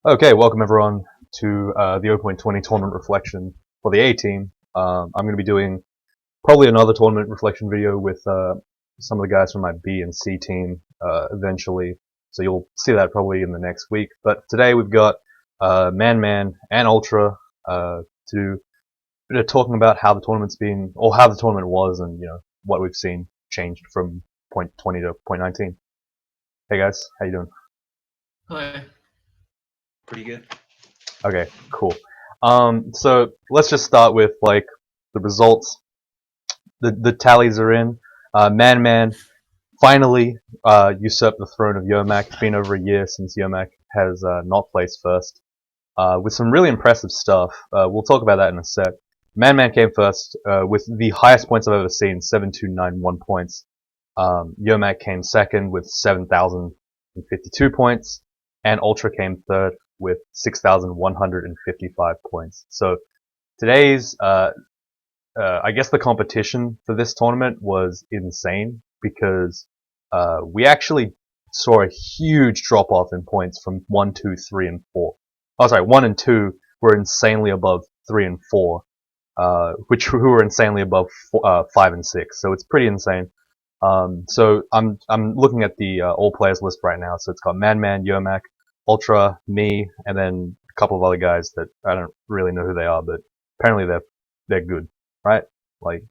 Okay, welcome everyone to the 0.20 tournament reflection for the A team. I'm going to be doing probably another tournament reflection video with some of the guys from my B and C team eventually, so you'll see that probably in the next week. But today we've got Man and Ultra to talking about how the tournament's been, or how the tournament was, and what we've seen changed from point 20 to point 19. Hey guys, how you doing? Hello. Pretty good. Okay, cool. So let's just start with like the results. The tallies are in. Man finally usurped the throne of Yomak. It's been over a year since Yomak has not placed first. With some really impressive stuff. We'll talk about that in a sec. Man came first with the highest points I've ever seen, 7,291 points. Yomak came second with 7,052 points, and Ultra came third with 6,155 points. So today's, I guess the competition for this tournament was insane because we actually saw a huge drop off in points from 1, 2, 3, and 4. Oh, sorry, 1 and 2 were insanely above 3 and 4, who were insanely above 5 and 6. So it's pretty insane. So I'm looking at the all players list right now. So it's got Man, Yomak, Ultra, me, and then a couple of other guys that I don't really know who they are, but apparently they're good, right? Like,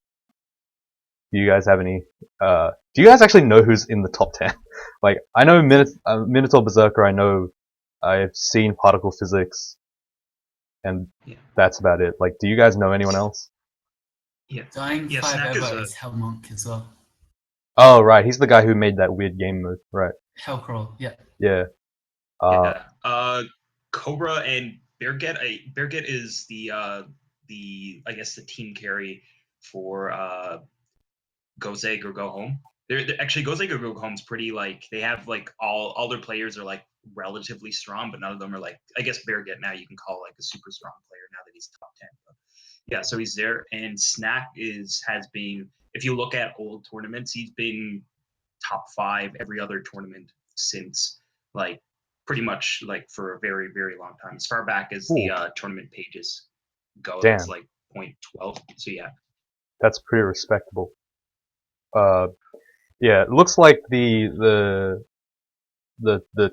do you guys have any? Do you guys actually know who's in the top 10? Like, I know Minotaur Berserker. I know I've seen Particle Physics, and that's about it. Like, do you guys know anyone else? Yeah. Dying Yeah, 5 Snack ever is is Hellmonk as well. Oh, right. He's the guy who made that weird game move, right? Hellcrawl, yeah. Yeah. yeah. Cobra and Bearget. Bearget is the I guess the team carry for Go Zig or Go Home. They're actually Go Zig or Go Home's pretty like they have like all their players are like relatively strong, but none of them are like I guess Bearget now you can call like a super strong player now that he's top 10. But yeah, so he's there, and Snack has been if you look at old tournaments, he's been top 5 every other tournament since like pretty much like for a very very long time, as far back as the tournament pages go. Damn. That's like .12. So yeah, That's pretty respectable. Yeah, it looks like the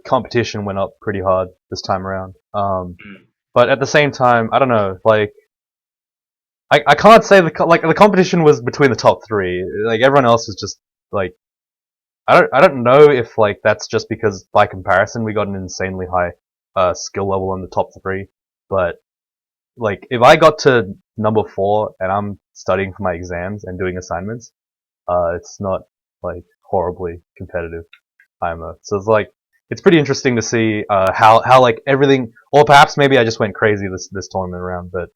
competition went up pretty hard this time around. But at the same time, I don't know. Like, I can't say the competition was between the top 3. Like everyone else is just like I don't know if like that's just because by comparison we got an insanely high skill level on the top 3. But like if I got to number 4 and I'm studying for my exams and doing assignments, it's not like horribly competitive. So it's like it's pretty interesting to see how like everything, or perhaps maybe I just went crazy this tournament around, but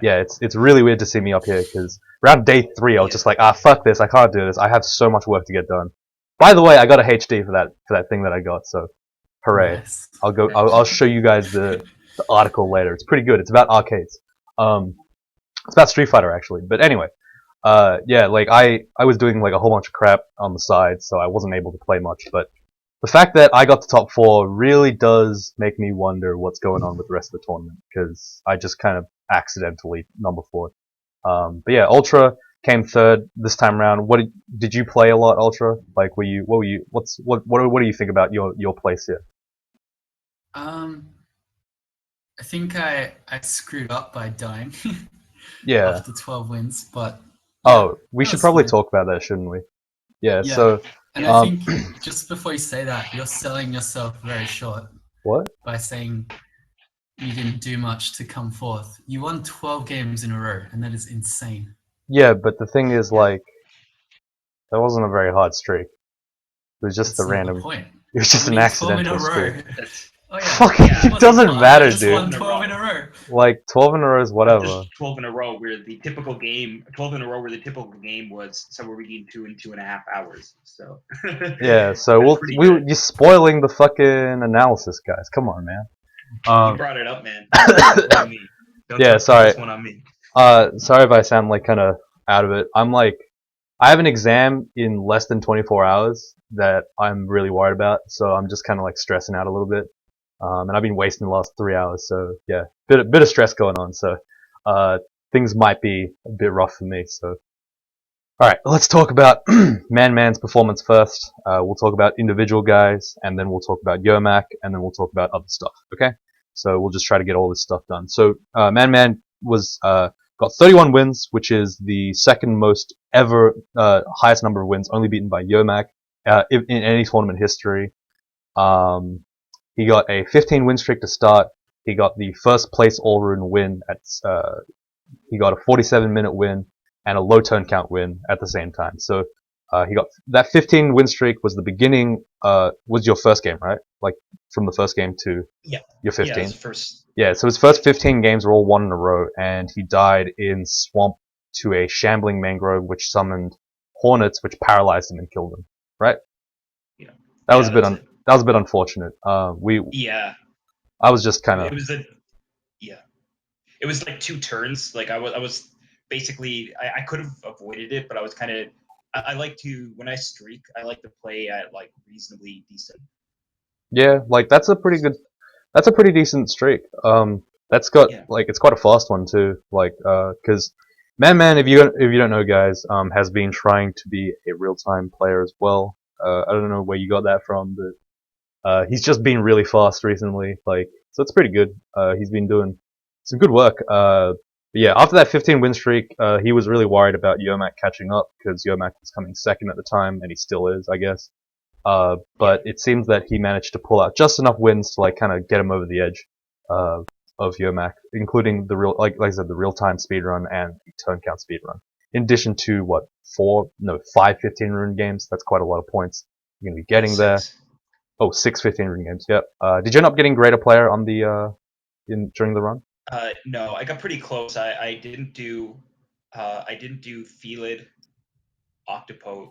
yeah, it's really weird to see me up here because around day 3 I was just like, fuck this, I can't do this, I have so much work to get done. By the way, I got a HD for that thing that I got, so hooray! Nice. I'll show you guys the article later. It's pretty good. It's about arcades. It's about Street Fighter actually, but anyway. Yeah, like I was doing like a whole bunch of crap on the side, so I wasn't able to play much. But the fact that I got to top 4 really does make me wonder what's going on with the rest of the tournament, because I just kind of accidentally number 4. But yeah, Ultra came third this time around. What did you play a lot, Ultra? Like, what do you think about your place here? I think I screwed up by dying. Yeah. After 12 wins, but oh, we should probably talk about that, shouldn't we? Yeah. So. And I think just before you say that, you're selling yourself very short. What? By saying you didn't do much to come forth. You won 12 games in a row, and that is insane. Yeah, but the thing is, like, that wasn't a very hard streak. It was just That's a random. Point. It was just an accidental streak. Oh yeah. Fuck it doesn't matter, dude. Won 12 in a row. Like 12 in a row is whatever. Just 12 in a row, where the typical game, 12 in a row, where the typical game was somewhere between 2 and 2.5 hours. So. Yeah. So you're spoiling the fucking analysis, guys. Come on, man. You brought it up, man. Don't yeah. Sorry. This one on me. Sorry if I sound like kind of out of it. I'm like, I have an exam in less than 24 hours that I'm really worried about, so I'm just kind of like stressing out a little bit. and I've been wasting the last 3 hours. So yeah, bit of stress going on. So things might be a bit rough for me. So all right, let's talk about Man's performance first. We'll talk about individual guys, and then we'll talk about Yermak, and then we'll talk about other stuff. Okay? So we'll just try to get all this stuff done. So Man was got 31 wins, which is the second most ever highest number of wins, only beaten by Yermak in any tournament history. He got a 15 win streak to start. He got the first place all-rune win at. He got a 47-minute win and a low turn count win at the same time. So he got that 15 win streak was the beginning. Was your first game, right? Like from the first game to your 15. Yeah, his first. Yeah. So his first 15 games were all won in a row, and he died in Swamp to a shambling mangrove, which summoned hornets, which paralyzed him and killed him. Right? Yeah. That was a bit that was a bit unfortunate. Yeah. I was just kind of. It was It was like 2 turns. Like I was basically I could have avoided it, but I was kind of I like to when I streak I like to play at like reasonably decent. Yeah, like that's a pretty decent streak. That's got like it's quite a fast one too. Like because Man, if you don't know, guys, has been trying to be a real time player as well. I don't know where you got that from, but he's just been really fast recently. Like so, it's pretty good. He's been doing some good work. But yeah, after that 15 win streak, he was really worried about Yermak catching up because Yermak was coming second at the time, and he still is, I guess. But it seems that he managed to pull out just enough wins to like kind of get him over the edge of Yermak, including the like I said, the real-time speedrun and the turn count speedrun. In addition to 5 15 rune games. That's quite a lot of points you're gonna be getting there. Oh, 6 15 rune games. Yep. Did you end up getting greater player on the during the run? No, I got pretty close. I didn't do Felid, Octopode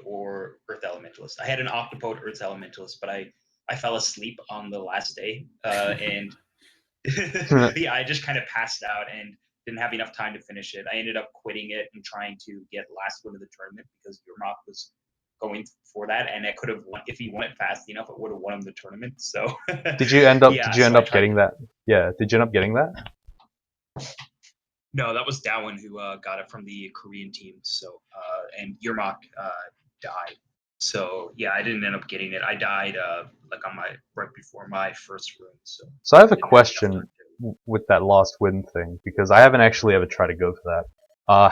or Earth Elementalist. I had an Octopode Earth Elementalist, but I fell asleep on the last day, and yeah, I just kind of passed out and didn't have enough time to finish it. I ended up quitting it and trying to get last win of the tournament because Yermak was going for that, and I could have won if he won it fast enough. It would have won him the tournament. So did you end up getting that? Yeah, did you end up getting that? No, that was Dowan who got it from the Korean team. So and Yermak died. So yeah, I didn't end up getting it. I died like on right before my first run. So I have a question with that last win thing because I haven't actually ever tried to go for that.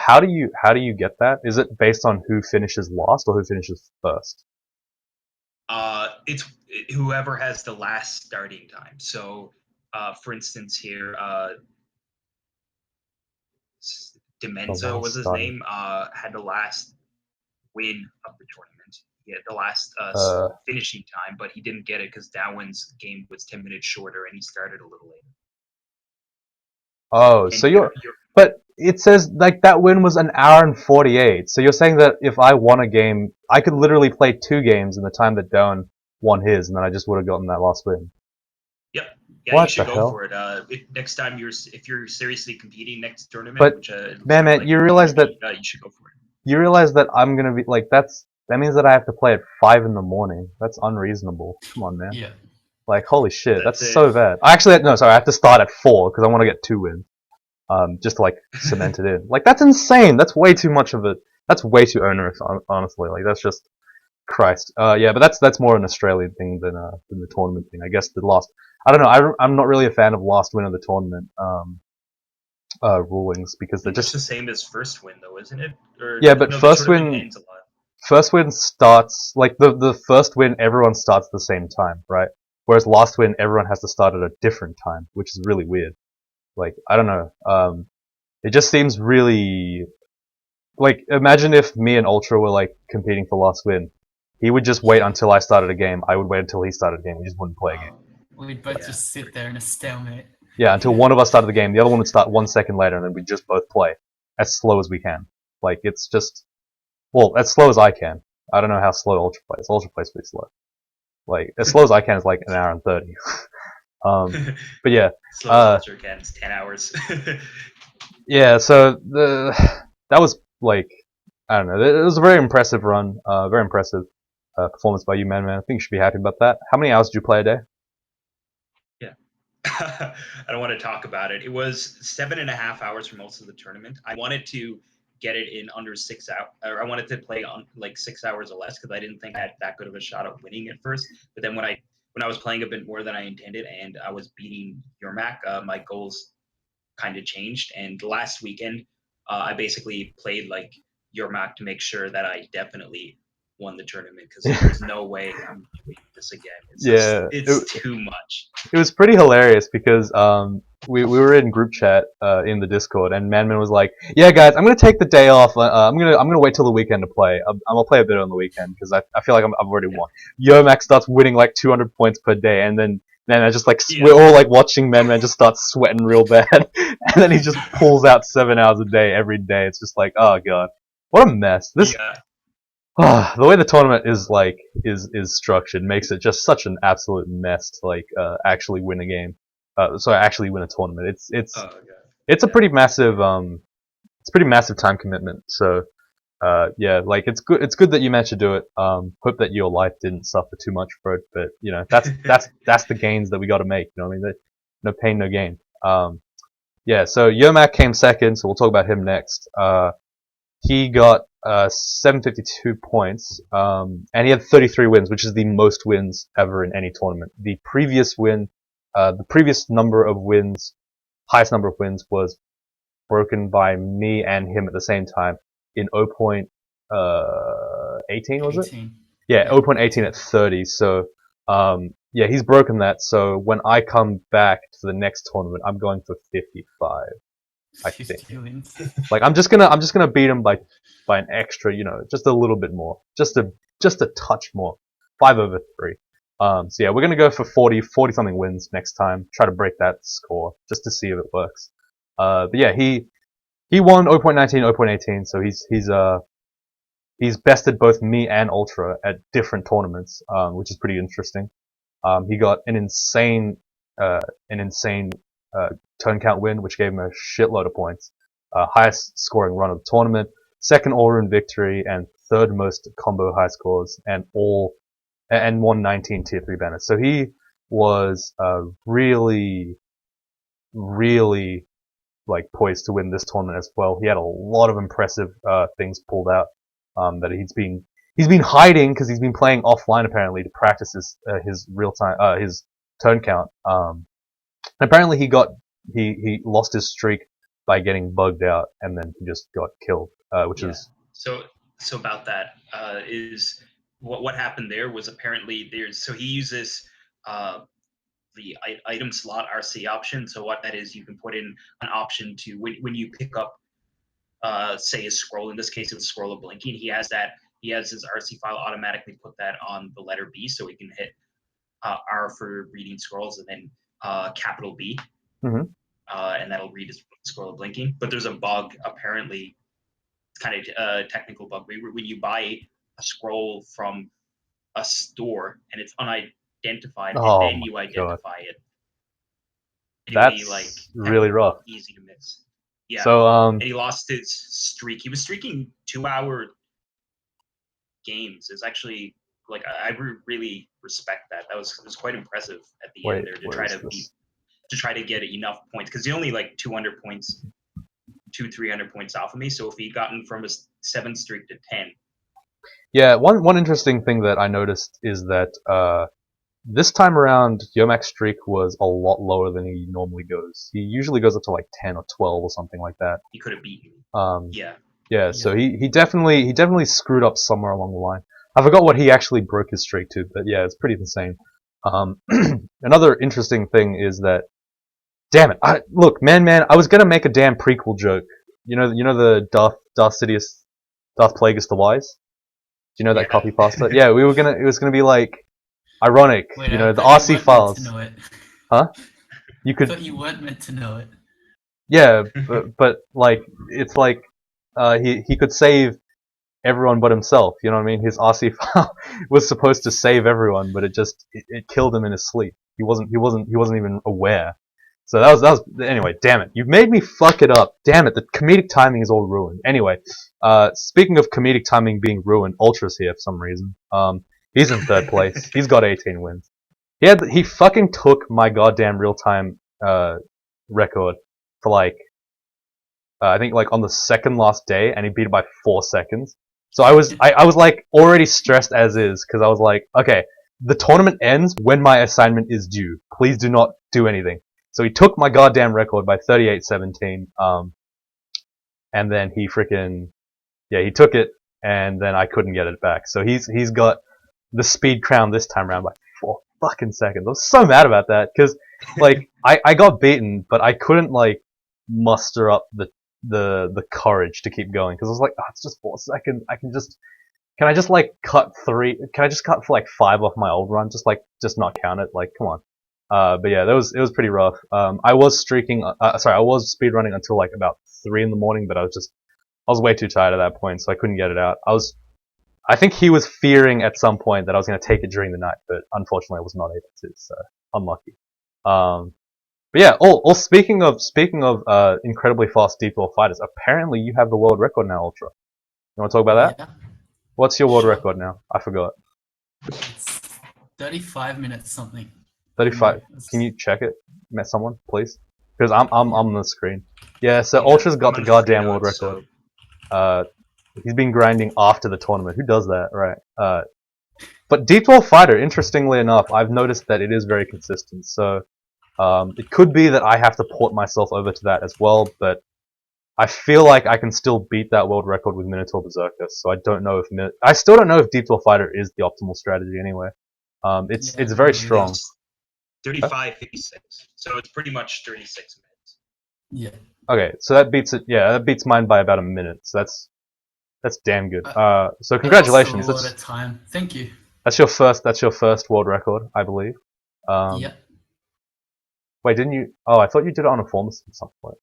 How do you get that? Is it based on who finishes last or who finishes first? It's whoever has the last starting time. So for instance here, Demenzo was his name, had the last win of the tournament. He had the last finishing time, but he didn't get it because Dowan's game was 10 minutes shorter and he started a little later. Oh, and so but it says like that win was 1 hour and 48. So you're saying that if I won a game, I could literally play 2 games in the time that Dowan won his, and then I just would have gotten that last win. Yep. Yeah, what you should go for it. Next time if you're seriously competing next tournament, but which, man, you realize that you should go for it. You realize that I'm gonna be like that means that I have to play at 5 in the morning. That's unreasonable. Come on, man. Yeah. Like holy shit, that's so bad. Actually, no, sorry, I have to start at 4 because I want to get 2 wins. Just to like cement it in. Like that's insane. That's way too much of it. That's way too onerous, honestly. Like that's just Christ. Yeah, but that's more an Australian thing than the tournament thing. I guess the last. I don't know. I'm not really a fan of last win of the tournament rulings because they're just the same as first win, though, isn't it? Or, yeah, but first win starts like the first win. Everyone starts at the same time, right? Whereas last win, everyone has to start at a different time, which is really weird. Like I don't know. It just seems really like imagine if me and Ultra were like competing for last win. He would just wait until I started a game. I would wait until he started a game. We just wouldn't play a game. We'd both just sit there in a stalemate. Yeah, until one of us started the game, the other one would start 1 second later, and then we'd just both play as slow as we can. Like it's just, well, as slow as I can. I don't know how slow Ultra plays. Ultra plays pretty slow. Like as slow as I can is like 1 hour and 30. But yeah, slow as Ultra can is 10 hours. Yeah, so that was like I don't know. It was a very impressive run. Very impressive performance by you, man. I think you should be happy about that. How many hours did you play a day? I don't want to talk about it. It was 7.5 hours for most of the tournament. I wanted to get it in under 6 hours, or I wanted to play on like 6 hours or less because I didn't think I had that good of a shot at winning at first. But then when I was playing a bit more than I intended and I was beating Yermak, my goals kind of changed. And last weekend, I basically played like Yermak to make sure that I definitely won the tournament because there's no way I'm doing this again. It's just Yeah, it's too much. it was pretty hilarious because we were in group chat in the Discord, and Manman was like, "Yeah, guys, I'm gonna take the day off. I'm gonna wait till the weekend to play. I'm gonna play a bit on the weekend because I feel like I've already won." Yomax starts winning like 200 points per day, and then Manman just like we're all like watching Manman just start sweating real bad, and then he just pulls out 7 hours a day every day. It's just like, oh god, what a mess. This Yeah. the way the tournament is like is structured makes it just such an absolute mess to like actually win a game. Actually win a tournament. Oh god. It's a pretty massive time commitment. So yeah, like it's good that you managed to do it. Hope that your life didn't suffer too much for it, but you know that's the gains that we got to make. You know what I mean? No pain, no gain. Yeah. So Yomak came second, so we'll talk about him next. He got 752 points, and he had 33 wins, which is the most wins ever in any tournament. The previous number of wins, highest number of wins, was broken by me and him at the same time in 0.18, was it? 18. Yeah, 0.18 at 30. So, yeah, he's broken that. So when I come back to the next tournament, I'm going for 55. I think. 50 wins. Like I'm just gonna beat him by an extra, you know, just a little bit more, just a touch more, 5/3. So yeah, we're gonna go for 40 something wins next time. Try to break that score just to see if it works. But yeah, he won 0.19, 0.18, so he's bested both me and Ultra at different tournaments, which is pretty interesting. He got an insane turn count win, which gave him a shitload of points. Highest scoring run of the tournament, second all-round victory, and third most combo high scores, and won 19 tier 3 banners. So he was really, really like poised to win this tournament as well. He had a lot of impressive things pulled out that he's been hiding because he's been playing offline apparently to practice his real time his turn count. Apparently he lost his streak by getting bugged out, and then he just got killed, which is so about that is what happened there was apparently so he uses the item slot RC option. So what that is, you can put in an option to when you pick up say a scroll, in this case it was scroll of blinking, he has his RC file automatically put that on the letter B, so he can hit R for reading scrolls, and then capital B. Mm-hmm. And that'll read his scroll of blinking. But there's a bug, apparently, kind of a technical bug. When you buy a scroll from a store and it's unidentified, and then you identify it, that's like really rough. Easy to miss. Yeah. So and he lost his streak. He was streaking 2-hour games. It's actually like I really respect that. It was quite impressive at the end there to try to get enough points, because he only like 200 points, 300 points off of me. So if he'd gotten from a 7 streak to 10. Yeah, one interesting thing that I noticed is that this time around Yomak's streak was a lot lower than he normally goes. He usually goes up to like 10 or 12 or something like that. He could have beaten me. Yeah, so he definitely screwed up somewhere along the line. I forgot what he actually broke his streak to, but yeah, it's pretty insane. Another interesting thing is that, damn it! Look, man, I was gonna make a damn prequel joke. You know the Darth Plagueis the Wise. Do you know that copy pasta? Yeah, it was gonna be like ironic. Wait, you know the RC files. Huh? You could. I thought you weren't meant to know it. Yeah, but like it's like he could save everyone but himself. You know what I mean? His RC file was supposed to save everyone, but it killed him in his sleep. He wasn't even aware. So that was anyway. Damn it! You've made me fuck it up. Damn it! The comedic timing is all ruined. Anyway, speaking of comedic timing being ruined, Ultra's here for some reason. He's in third place. He's got 18 wins. He fucking took my goddamn real time record for like I think like on the second last day, and he beat it by 4 seconds. So I was like already stressed as is because I was like, okay, the tournament ends when my assignment is due. Please do not do anything. So he took my goddamn record by 38-17. And then he freaking he took it, and then I couldn't get it back. So he's got the speed crown this time around by 4 fucking seconds. I was so mad about that because like I got beaten, but I couldn't like muster up the courage to keep going because I was like, oh, it's just 4 seconds. Can I just like cut 3? Can I just cut for like 5 off my old run? Just not count it. Like, come on. But yeah, it was pretty rough. I was streaking. Sorry, I was speedrunning until like about 3 in the morning, but I was way too tired at that point, so I couldn't get it out. I think he was fearing at some point that I was going to take it during the night, but unfortunately I was not able to, so unlucky. But yeah, speaking of incredibly fast deep wall fighters, apparently you have the world record now, Ultra. You want to talk about that? Yeah. What's your world Sure. record now? I forgot. It's 35 minutes something. 35. Can you check it? Met someone, please? Because I'm on the screen. Yeah, so Ultra's got the goddamn world record. He's been grinding after the tournament. Who does that, right? But Deep 12 Fighter, interestingly enough, I've noticed that it is very consistent. So it could be that I have to port myself over to that as well, but I feel like I can still beat that world record with Minotaur Berserker. So I don't know if I still don't know if Deep 12 Fighter is the optimal strategy anyway. It's very strong. 35:56. So it's pretty much 36 minutes. Yeah. Okay, so that beats it. Yeah, that beats mine by about a minute. So that's damn good. So That's congratulations. a lot of time. Thank you. That's your first world record, I believe. Yeah. Wait, didn't you? Oh, I thought you did it on a Formless at some point.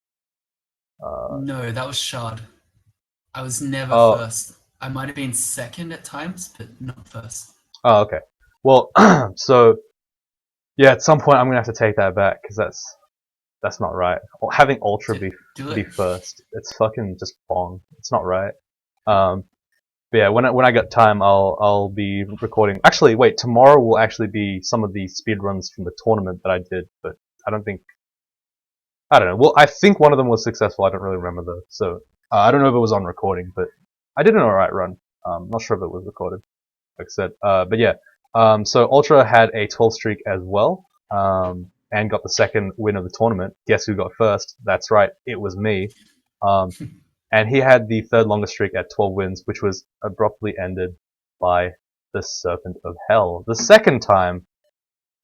No, that was Shard. I was never Oh. first. I might have been second at times, but not first. Oh, okay. Well, so yeah, at some point I'm gonna have to take that back because that's not right. Having Ultra be first, it's fucking just wrong. It's not right. But yeah, when I got time, I'll be recording. Actually, wait, tomorrow will actually be some of the speedruns from the tournament that I did, but I don't know. Well, I think one of them was successful. I don't really remember though. So I don't know if it was on recording, but I did an alright run. Not sure if it was recorded, like I said. But yeah. So Ultra had a 12 streak as well, and got the second win of the tournament. Guess who got first? That's right, it was me. And he had the third longest streak at 12 wins, which was abruptly ended by the Serpent of Hell. The second time.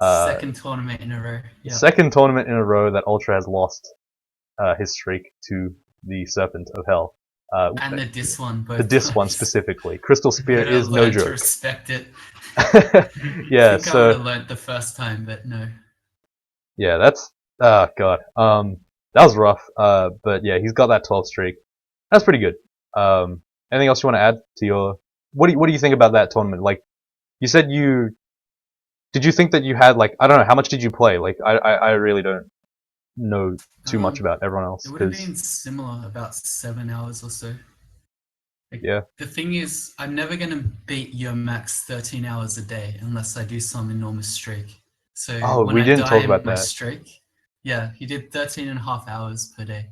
Second tournament in a row. Yeah. Second tournament in a row that Ultra has lost his streak to the Serpent of Hell. And the Dis one, both the Dis one specifically. Crystal Spear is no joke. To respect it. Yeah, I think I would have learned the first time, but no. Yeah, that's god. That was rough. But yeah, he's got that 12 streak. That's pretty good. Anything else you want to add to your? What do you think about that tournament? Like, you said did you think that you had like, I don't know, how much did you play? Like, I really don't know too much about everyone else. It would have been similar, about 7 hours or so. Like, yeah. The thing is, I'm never going to beat your max 13 hours a day unless I do some enormous streak. So when we I didn't talk about my that. Streak, yeah, he did 13.5 hours per day.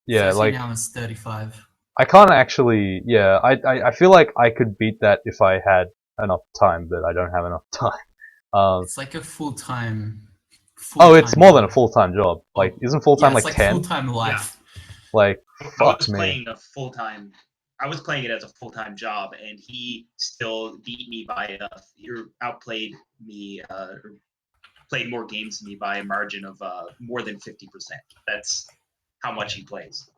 Yeah, 13 hours 35. I can't actually. Yeah, I feel like I could beat that if I had enough time, but I don't have enough time. It's like a full-time. It's more than a full-time job. Like, isn't full-time like 10? Full-time life. Yeah. Like, fuck me. Playing a full-time. I was playing it as a full-time job, and he still beat me by outplayed me, or played more games than me by a margin of more than 50%. That's how much he plays.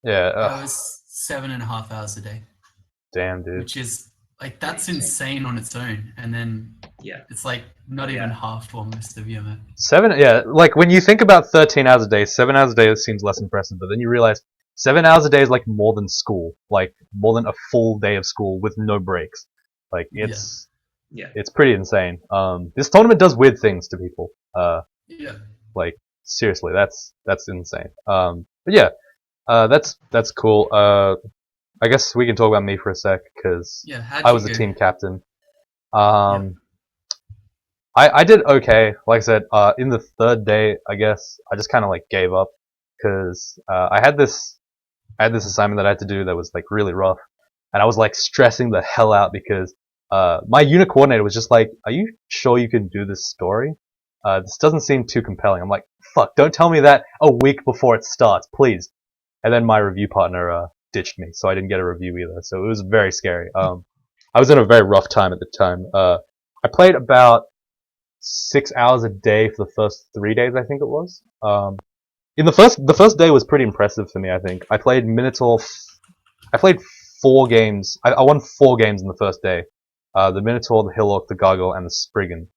Yeah. That was 7.5 hours a day. Damn, dude. Which is like, that's insane on its own, and then it's like not even half to almost of your max. 7, yeah. Like, when you think about 13 hours a day, 7 hours a day seems less impressive, but then you realize 7 hours a day is like more than school, like more than a full day of school with no breaks. Like, it's pretty insane. This tournament does weird things to people. Like, seriously, that's insane. But yeah, that's cool. I guess we can talk about me for a sec because I was the team captain. I did okay. Like I said, in the third day, I guess I just kind of like gave up because I had this assignment that I had to do that was like really rough, and I was like stressing the hell out because my unit coordinator was just like, "Are you sure you can do this story? This doesn't seem too compelling." I'm like, "Fuck! Don't tell me that a week before it starts, please." And then my review partner ditched me, so I didn't get a review either. So it was very scary. I was in a very rough time at the time. I played about 6 hours a day for the first 3 days, I think it was. In the first day was pretty impressive for me. I think I played Minotaur. I played 4 games. I won 4 games in the first day. The Minotaur, the Hillock, the Gargoyle, and the Spriggan.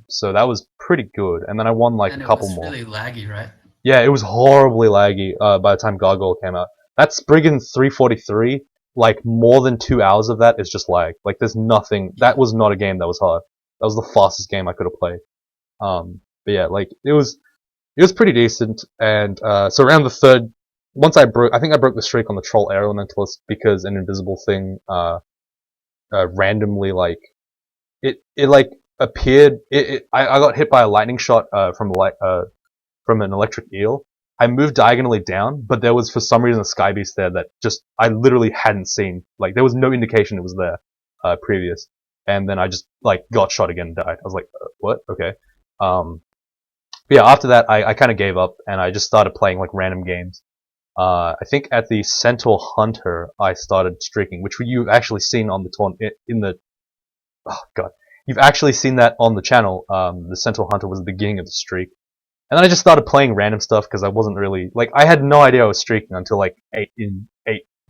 So that was pretty good. And then I won like And a it couple was more. really laggy, right? Yeah, it was horribly laggy. By the time Gargoyle came out, that Spriggan 343, like more than 2 hours of that is just lag. Like there's nothing. That was not a game that was hard. That was the fastest game I could have played. But yeah, like it was pretty decent. And so around the third, once I think I broke the streak on the Troll Air Elementalist because an invisible thing randomly like it like appeared. I got hit by a lightning shot from an electric eel. I moved diagonally down, but there was for some reason a sky beast there that just I literally hadn't seen. Like there was no indication it was there previous, and then I just like got shot again and died. I was like, what? Okay. But yeah, after that, I kind of gave up and I just started playing like random games. I think at the Centaur Hunter, I started streaking, which you've actually seen on the in the oh god, you've actually seen that on the channel. The Centaur Hunter was the beginning of the streak. And then I just started playing random stuff because I wasn't really like I had no idea I was streaking until like 8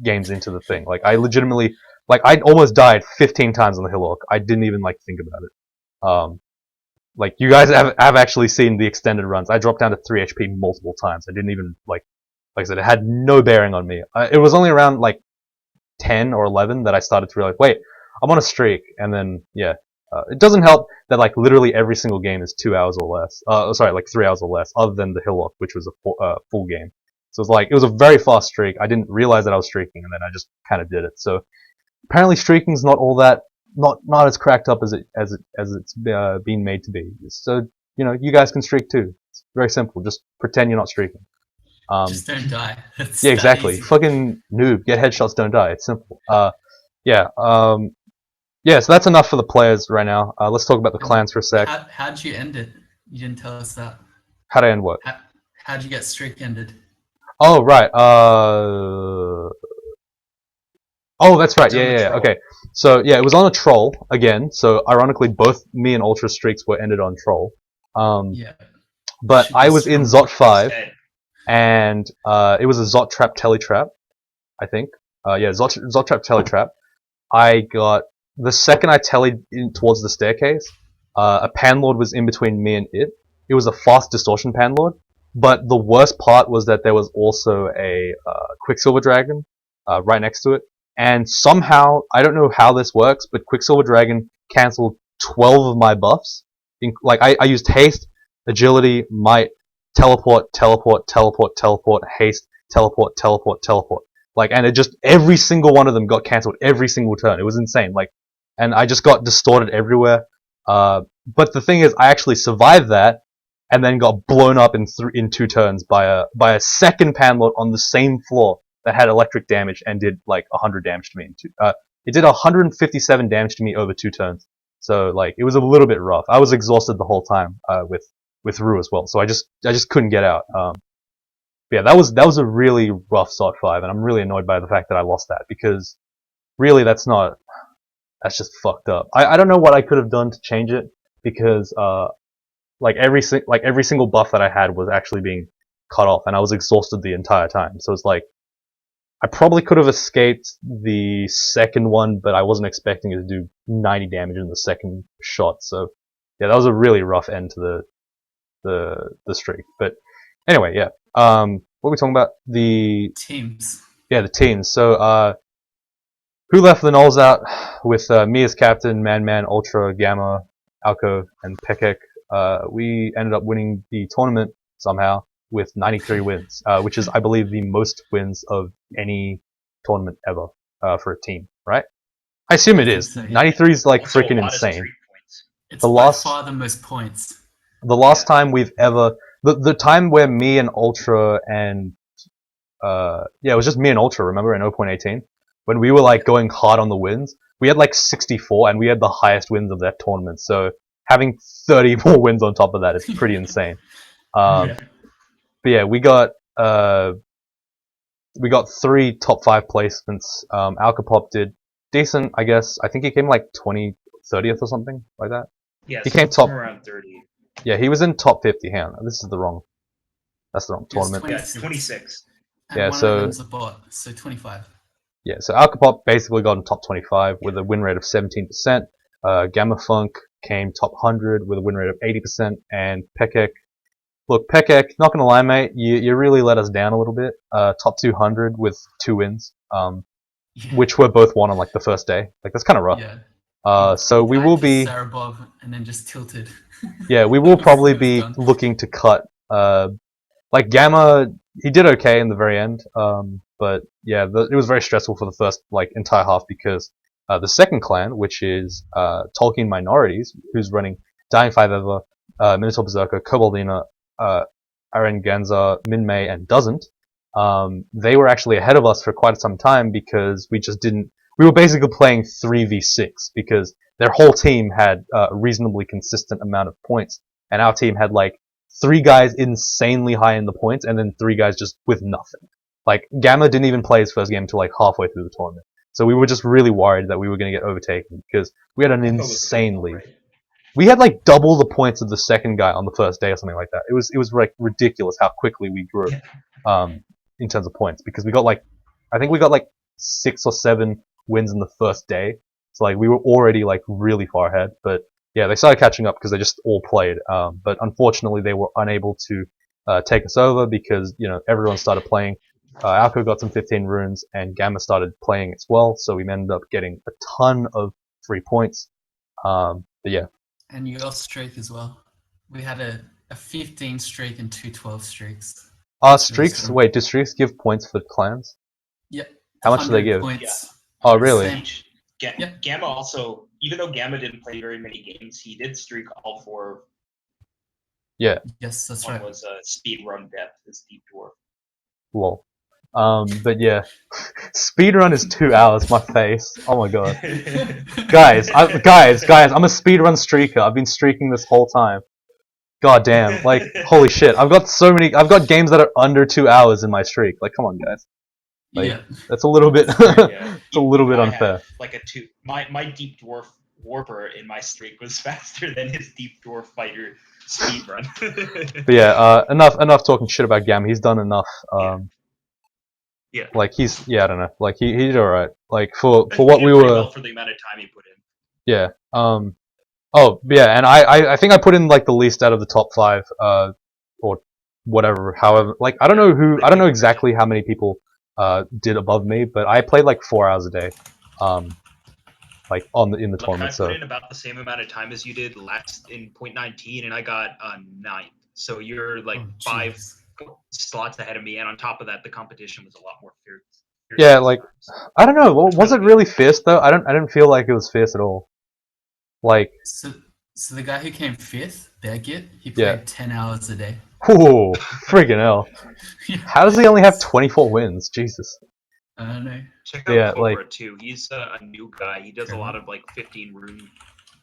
games into the thing. Like I legitimately like I almost died 15 times on the Hillock. I didn't even like think about it. Like you guys have actually seen the extended runs. I dropped down to 3 HP multiple times. I didn't even like I said, it had no bearing on me. It was only around like 10 or 11 that I started to realize, wait, I'm on a streak, and then yeah. It doesn't help that like literally every single game is 2 hours or less. Sorry, like 3 hours or less, other than the Hillock, which was a full game. So it was a very fast streak. I didn't realize that I was streaking, and then I just kind of did it. So apparently, streaking's not all that not as cracked up as it's been made to be. So you guys can streak too. It's very simple. Just pretend you're not streaking. Just don't die. It's Yeah, that exactly. easy. Fucking noob. Get headshots, don't die. It's simple. Yeah. Yeah, so that's enough for the players right now. Let's talk about the clans for a sec. How'd you end it? You didn't tell us that. How'd I end what? How'd you get streak ended? Oh, right. Oh, that's right. It's on the Yeah. troll. Okay. So, yeah, it was on a troll again. So, ironically, both me and Ultra streaks were ended on troll. Yeah. But Should I be was in strong. Zot 5, Instead, and it was a Zot Trap Teletrap, I think. Yeah, Zot Trap Teletrap. I got the second I tellied in towards the staircase, a panlord was in between me and it. It was a fast distortion panlord, but the worst part was that there was also a Quicksilver Dragon right next to it, and somehow I don't know how this works, but Quicksilver Dragon cancelled 12 of my buffs. Like I used haste, agility, might, teleport, teleport, teleport, teleport, haste, teleport, teleport, teleport. Like, and it just every single one of them got cancelled every single turn. It was insane. Like, and I just got distorted everywhere. But the thing is, I actually survived that, and then got blown up in 2 turns by a second panlord on the same floor that had electric damage and did like 100 damage to me. It did 157 damage to me over 2 turns. So like, it was a little bit rough. I was exhausted the whole time with Rue as well. So I just couldn't get out. Yeah, that was a really rough SOT 5, and I'm really annoyed by the fact that I lost that, because really that's just fucked up. I don't know what I could have done to change it, because like every single buff that I had was actually being cut off, and I was exhausted the entire time. So it's like I probably could have escaped the second one, but I wasn't expecting it to do 90 damage in the second shot. So yeah, that was a really rough end to the streak. But anyway, yeah. What are we talking about? The Teams. teams. So, who left the Knolls out with me as captain, Man, Ultra, Gamma, Alco, and Pekek? We ended up winning the tournament somehow with 93 wins, which is, I believe, the most wins of any tournament ever for a team, right? I assume it is. So, yeah. 93 is like also a freaking lot of insane. streak points. It's The by last- far the most points. The last time we've ever the time where me and Ultra and it was just me and Ultra, remember, in 0.18 when we were like going hard on the wins. We had like 64 and we had the highest wins of that tournament. So having 30 more wins on top of that is pretty insane. Yeah. But yeah, we got 3 top 5 placements. Alcapop did decent, I guess. I think he came like 30th or something like that. Yeah, He came top. somewhere around 30. Yeah, he was in top 50. Hang on, this is the wrong. That's the wrong It was tournament. Yeah, 26. And Yeah, one so- of them's a bot, so 25. Yeah, so Alcapop basically got in top 25 with a win rate of 17%. Gamma Funk came top 100 with a win rate of 80%, and Pekek. Look, Pekek, not gonna lie, mate, you really let us down a little bit. Top 200 with 2 wins, Yeah. which were both won on like the first day. Like that's kind of rough. Yeah. So we Died will to be. Sarabov and then just tilted. Yeah, we will probably It was be done. looking to cut. Like Gamma, he did okay in the very end. But yeah, it was very stressful for the first like entire half because the second clan, which is Tolkien Minorities, who's running Dying Five Ever, Minotaur Berserker, Cobaldina, Arenganza, Minmay, and Doesn't. They were actually ahead of us for quite some time because we just didn't. We were basically playing 3v6 because their whole team had a reasonably consistent amount of points, and our team had like 3 guys insanely high in the points, and then 3 guys just with nothing. Like Gamma didn't even play his first game until like halfway through the tournament, so we were just really worried that we were going to get overtaken because we had an insane lead. We had like double the points of the second guy on the first day or something like that. It was like ridiculous how quickly we grew, in terms of points because we got like, I think we got like 6 or 7 wins in the first day. So like we were already like really far ahead, but yeah, they started catching up because they just all played. But unfortunately, they were unable to take us over because everyone started playing. Alco got some 15 runes, and Gamma started playing as well. So we ended up getting a ton of free points. But yeah. And your streak as well. We had a 15 streak and 2 12 streaks. Streaks. strong. Wait, do streaks give points for clans? Yep. How much do they 100 give? Points. Oh, really? Same. Yeah. Gamma also, even though Gamma didn't play very many games, he did streak all 4. Yeah. Yes, that's One right. was speed run depth, his deep dwarf. Lol. But yeah, speedrun is 2 hours. My face. Oh my god, guys, I'm a speedrun streaker. I've been streaking this whole time. God damn, like holy shit. I've got games that are under 2 hours in my streak. Like, come on, guys. Like, Yeah. that's a little bit. Yeah. It's a little bit I unfair. have, like a 2. My deep dwarf warper in my streak was faster than his deep dwarf fighter speed run. But yeah, enough talking shit about Gamma. He's done enough. Yeah. Like I don't know. Like he did alright. Like for He what did we pretty were. well for the amount of time he put in. Yeah. Oh yeah, and I think I put in like the least out of the top 5. Or whatever. However, like I don't know exactly how many people did above me, but I played like 4 hours a day. Like in the tournament. I So put in about the same amount of time as you did last in 0.19, and I got 9th. So you're like Oh, 5 jeez. slots ahead of me, and on top of that, the competition was a lot more fierce. Yeah, like I don't know. Was it really fierce though? I didn't feel like it was fierce at all. Like, So the guy who came 5th, Beargit, he Yeah. played 10 hours a day. whoo, friggin' hell! How does he only have 24 wins? Jesus. I don't know. Check out Yeah, Cobra like- too. He's a new guy. He does a lot of like 15 rune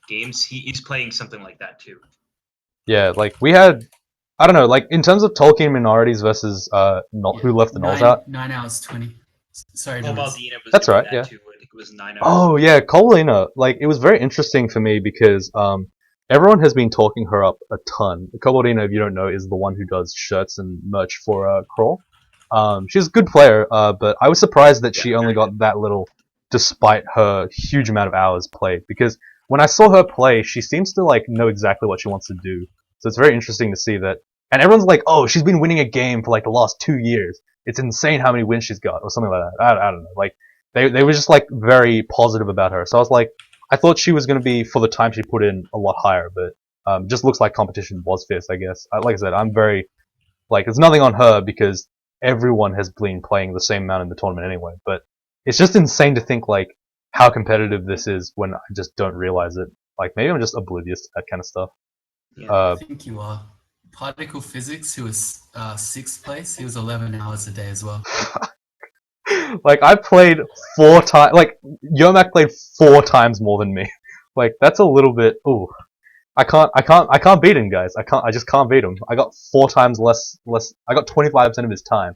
games. He's playing something like that too. Yeah, like we had. I don't know. Like in terms of Tolkien minorities versus who left the nulls out. 9 hours 20. Sorry, Norris. Cobaldina was That's doing right, that yeah. too. I think it was 9 hours. Oh yeah, Colina. Like it was very interesting for me because everyone has been talking her up a ton. Cobaldina, if you don't know, is the one who does shirts and merch for Crawl. She's a good player, but I was surprised that she only got that little, despite her huge amount of hours played. Because when I saw her play, she seems to like know exactly what she wants to do. So it's very interesting to see that. And everyone's like, "Oh, she's been winning a game for like the last 2 years. It's insane how many wins she's got," or something like that. I don't know. Like they were just like very positive about her. So I was like, I thought she was going to be, for the time she put in, a lot higher. But just looks like competition was fierce, I guess. Like I said, I'm very like there's nothing on her because everyone has been playing the same amount in the tournament anyway. But it's just insane to think like how competitive this is when I just don't realize it. Like maybe I'm just oblivious to that kind of stuff. Yeah. I think you are. Particle physics, who was 6th place, he was 11 hours a day as well. Like I played 4 times. Like Yomak played 4 times more than me. Like that's a little bit. Ooh, I can't beat him, guys. I just can't beat him. I got 4 times less. I got 25% of his time.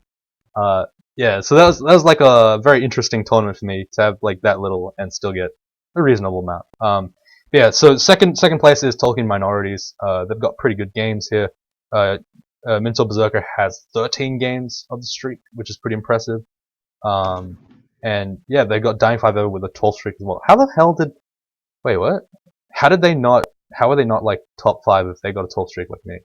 Yeah. So that was like a very interesting tournament for me to have like that little and still get a reasonable amount. Yeah. So second place is Tolkien Minorities. They've got pretty good games here. Mental Berserker has 13 games of the streak, which is pretty impressive. And yeah, they got Dying 5 over with a 12 streak as well. How the hell did? Wait, what? How did they not? How are they not like top 5 if they got a 12 streak like me?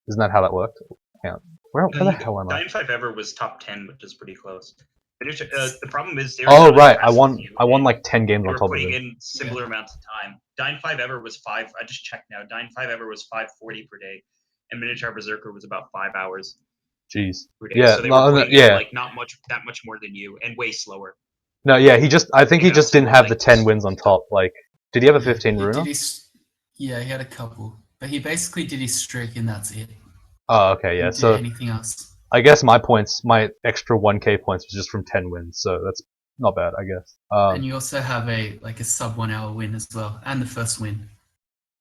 Isn't that how that worked? Hang on. Where the hell am I? Dying 5 ever was top 10, which is pretty close. The problem is Oh right, I won like 10 games they on were top of putting it. in similar amounts of time. Dying 5 ever was 5. I just checked now. Dying 5 ever was 540 per day, and Miniature Berserker was about 5 hours Jeez. per day. Yeah, So they were putting in yeah. like not that much more than you, and way slower. No, yeah, I think he Yeah, just so, didn't have the like, 10 wins on top. Like, did he have a 15 He runer? did his, yeah, he had a couple, but he basically did his streak and that's it. Oh, okay, yeah. Didn't do So anything else. I guess my extra 1k points was just from 10 wins. So that's not bad, I guess. And you also have a sub 1 hour win as well, and the first win.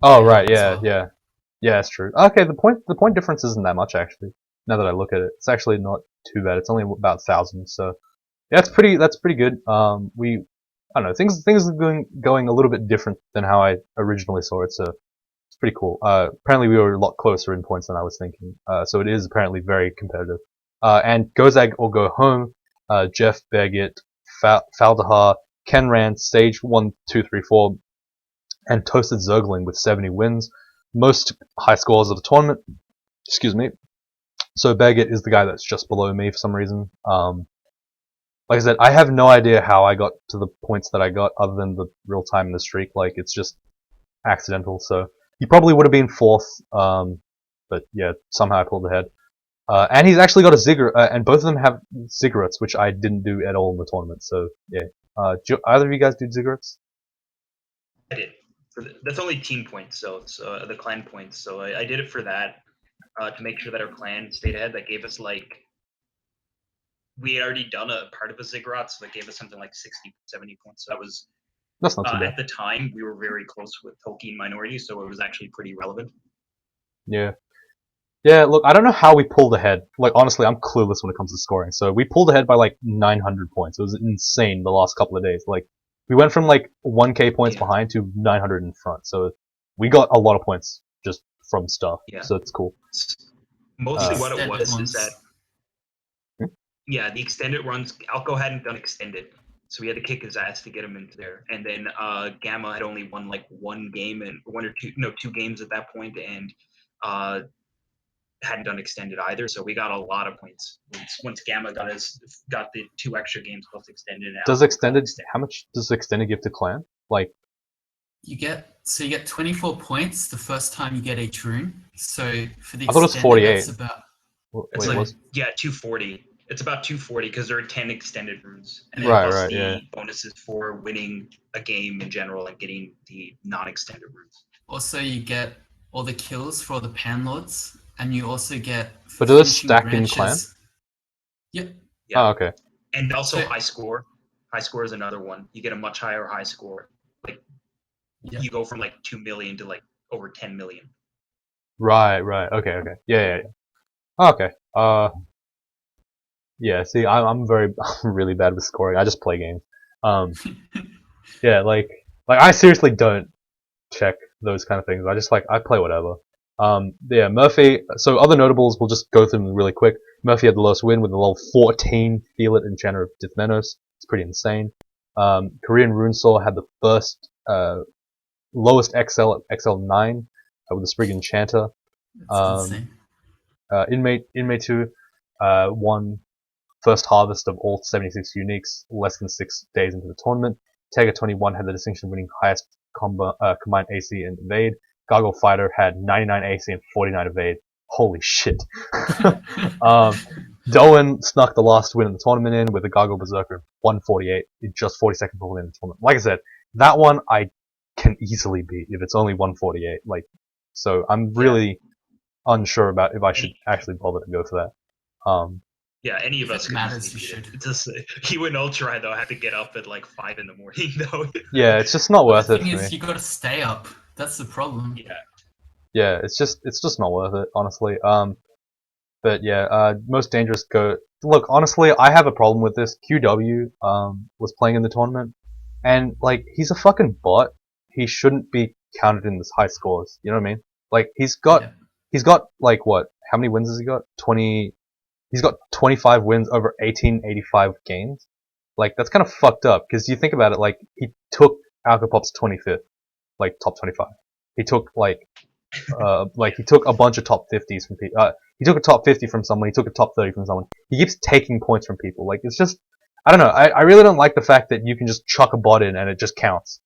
Oh right, as yeah, well. yeah, yeah. That's true. Okay, the point difference isn't that much actually. Now that I look at it, it's actually not too bad. It's only about 1,000. So yeah, that's pretty good. I don't know, things are going a little bit different than how I originally saw it. So it's pretty cool. Apparently we were a lot closer in points than I was thinking. So it is apparently very competitive. And Gozag or Go Home, Jeff Baggett, Faldahar, Ken Rand, Stage 1, 2, 3, 4, and Toasted Zergling with 70 wins. Most high scores of the tournament. Excuse me. So Baggett is the guy that's just below me for some reason. Like I said, I have no idea how I got to the points that I got other than the real time in the streak. Like, it's just accidental. So he probably would have been 4th. But yeah, somehow I pulled ahead. And he's actually got a ziggurat, and both of them have ziggurats, which I didn't do at all in the tournament. So yeah. Do either of you guys do ziggurats? I did. That's only team points, so the clan points. So I did it for that, to make sure that our clan stayed ahead. That gave us like, we had already done a part of a ziggurat, so that gave us something like 60, 70 points. So that was, That's not too bad. at the time, we were very close with Tolkien Minority, so it was actually pretty relevant. Yeah. Yeah, look, I don't know how we pulled ahead. Like, honestly, I'm clueless when it comes to scoring. So we pulled ahead by like 900 points. It was insane the last couple of days. Like, we went from like 1k points Yeah. behind to 900 in front. So we got a lot of points just from stuff. Yeah. So it's cool. Mostly what it Extended was ones. is that, yeah, the extended runs, Alco hadn't done extended, so we had to kick his ass to get him into there. And then Gamma had only won like 1 game and 2 games at that point, and hadn't done extended either. So we got a lot of points once Gamma got the 2 extra games plus extended. And Does Alco got extended, how much does extended give to clan? Like, You get 24 points the first time you get each rune. So for the I thought it was extended, 48. that's about It's wait, like, was? yeah, 240. It's about 240 because there are 10 extended runes, and then Right, plus right, the yeah. bonuses for winning a game in general and getting the non-extended runes. also you get all the kills for all the Panlords, and you also get for But do those finishing stack in branches. clan? Yep. Yeah. Oh, okay. And also So- high score. High score is another one. You get a much higher high score. Like, Yep. you go from like 2 million to like over 10 million. Right, right. Okay, okay. Yeah. Oh, okay. Yeah, see, I'm really bad with scoring. I just play games. Yeah, like I seriously don't check those kind of things. I play whatever. Yeah, Murphy. So other notables, we'll just go through them really quick. Murphy had the lowest win with a level 14 Feel It Enchanter of Dithmenos. It's pretty insane. Korean Runesaw had the first lowest XL at XL9 with the Sprig Enchanter. That's insane. Inmate 2 won first harvest of all 76 uniques less than 6 days into the tournament. Tega 21 had the distinction of winning highest combined AC and evade. Gargoyle Fighter had 99 AC and 49 evade. Holy shit. Doan snuck the last win of the tournament in with a Gargoyle Berserker of 148 in just 40 seconds before the end of the tournament. Like I said, that one I can easily beat if it's only 148. Like, so I'm really unsure about if I should actually bother to go for that. Yeah, any of If us it could matters, easily you beat it. should. It's just he went ultra though. I had to get up at like 5 in the morning though. Yeah, it's just not But worth the it thing for is, me. you gotta stay up. That's the problem. Yeah. Yeah, it's just not worth it, honestly. But yeah, most dangerous go. Look, honestly, I have a problem with this. QW was playing in the tournament, and like he's a fucking bot. He shouldn't be counted in this high scores. You know what I mean? Like he's got like what? How many wins has he got? 20. He's got 25 wins over 1885 games. Like that's kind of fucked up because you think about it. Like he took Alcopop's 25th, like top 25. He took like he took a bunch of top 50s from people. He took a top 50 from someone. He took a top 30 from someone. He keeps taking points from people. Like it's just, I don't know. I really don't like the fact that you can just chuck a bot in and it just counts.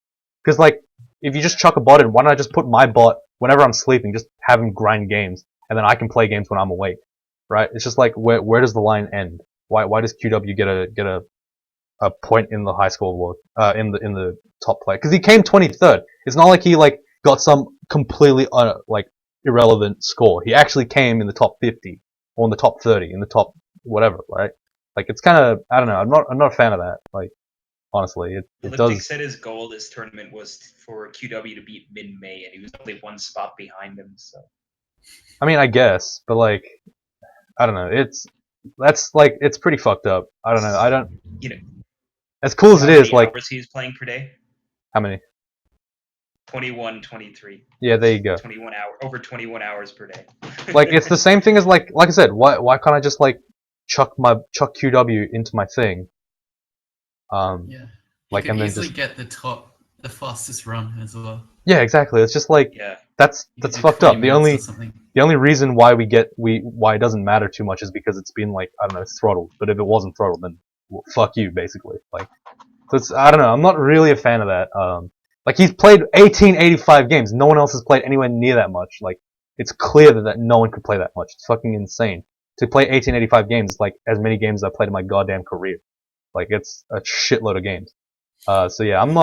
Because like if you just chuck a bot in, why don't I just put my bot whenever I'm sleeping, just have him grind games, and then I can play games when I'm awake, right? It's just like where does the line end? Why does QW get a point in the high score award in the top play? Because he came 23rd. It's not like he like got some completely like irrelevant score. He actually came in the top 50 or in the top 30, in the top whatever, right? Like it's kind of, I don't know. I'm not a fan of that. Like honestly, it Elliptic does. said his goal this tournament was for QW to beat Min May, and he was only one spot behind him. So I mean, I guess, but like I don't know. It's pretty fucked up. I don't know. I don't. you know, As cool as how it is, many like hours he was playing per day? how many? 21, 23. Yeah, there you go. 21 hour over 21 hours per day. Like it's the same thing as like I said. Why can't I just like chuck QW into my thing? Yeah. You Like could and then easily just get the fastest run as well. yeah, exactly. It's just like Yeah. that's You could do fucked 20 up. minutes or something. The only reason why why it doesn't matter too much is because it's been like I don't know throttled. But if it wasn't throttled, then well, fuck you basically. Like so it's I don't know. I'm not really a fan of that. Like he's played 1885 games. No one else has played anywhere near that much. Like it's clear that no one could play that much. It's fucking insane to play 1885 games. Like as many games as I played in my goddamn career. Like it's a shitload of games. So yeah, I'm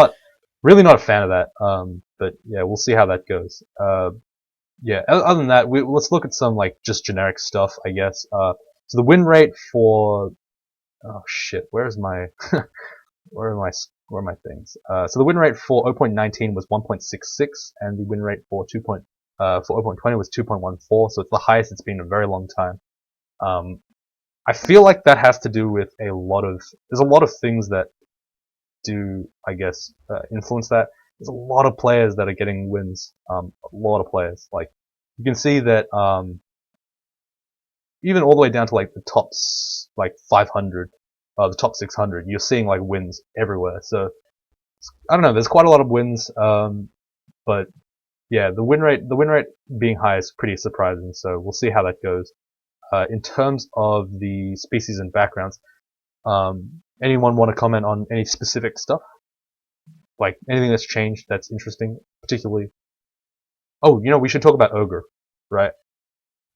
really not a fan of that. But yeah, we'll see how that goes. Yeah, other than that, let's look at some like just generic stuff, I guess. So the win rate for oh shit, where's my where are my things? So the win rate for 0.19 was 1.66, and the win rate for for 0.20 was 2.14. So it's the highest it's been in a very long time. I feel like that has to do with there's a lot of things that do, I guess, influence that. There's a lot of players that are getting wins. A lot of players. Like you can see that even all the way down to like the top like 500, the top 600, you're seeing like wins everywhere. So I don't know. There's quite a lot of wins. But yeah, the win rate being high is pretty surprising. So we'll see how that goes. In terms of the species and backgrounds, anyone want to comment on any specific stuff? Like anything that's changed that's interesting, particularly. Oh, we should talk about Ogre, right?